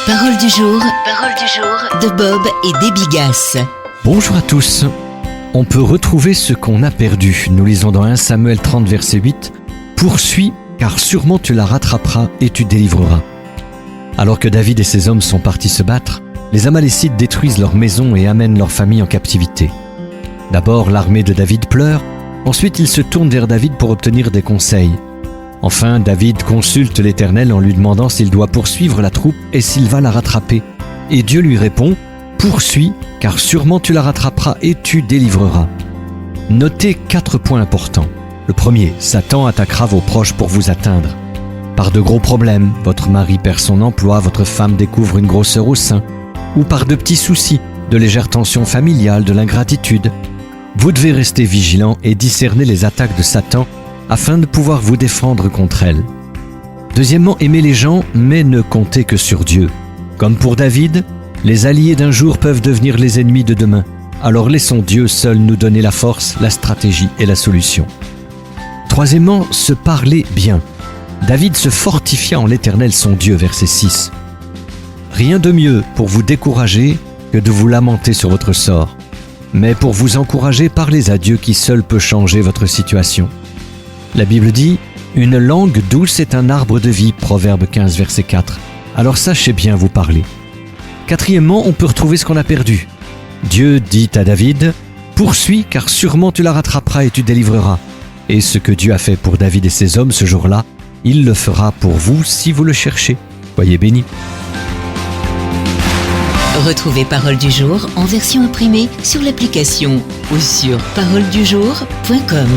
Parole du jour de Bob et des Bigasses. Bonjour à tous. On peut retrouver ce qu'on a perdu. Nous lisons dans 1 Samuel 30 verset 8. « Poursuis, car sûrement tu la rattraperas et tu délivreras. » Alors que David et ses hommes sont partis se battre, les Amalécites détruisent leur maison et amènent leur famille en captivité. D'abord, l'armée de David pleure. Ensuite, ils se tournent vers David pour obtenir des conseils. Enfin, David consulte l'Éternel en lui demandant s'il doit poursuivre la troupe et s'il va la rattraper. Et Dieu lui répond « Poursuis, car sûrement tu la rattraperas et tu délivreras. » Notez 4 points importants. Le premier, Satan attaquera vos proches pour vous atteindre. Par de gros problèmes, votre mari perd son emploi, votre femme découvre une grosseur au sein, ou par de petits soucis, de légères tensions familiales, de l'ingratitude. Vous devez rester vigilant et discerner les attaques de Satan afin de pouvoir vous défendre contre elles. Deuxièmement, aimez les gens, mais ne comptez que sur Dieu. Comme pour David, les alliés d'un jour peuvent devenir les ennemis de demain. Alors laissons Dieu seul nous donner la force, la stratégie et la solution. Troisièmement, se parler bien. David se fortifia en l'Éternel son Dieu, verset 6. Rien de mieux pour vous décourager que de vous lamenter sur votre sort. Mais pour vous encourager, parlez à Dieu qui seul peut changer votre situation. La Bible dit « Une langue douce est un arbre de vie » Proverbe 15, verset 4. Alors sachez bien vous parler. Quatrièmement, on peut retrouver ce qu'on a perdu. Dieu dit à David « Poursuis, car sûrement tu la rattraperas et tu délivreras. » Et ce que Dieu a fait pour David et ses hommes ce jour-là, il le fera pour vous si vous le cherchez. Soyez bénis. Retrouvez Parole du jour en version imprimée sur l'application ou sur paroledujour.com.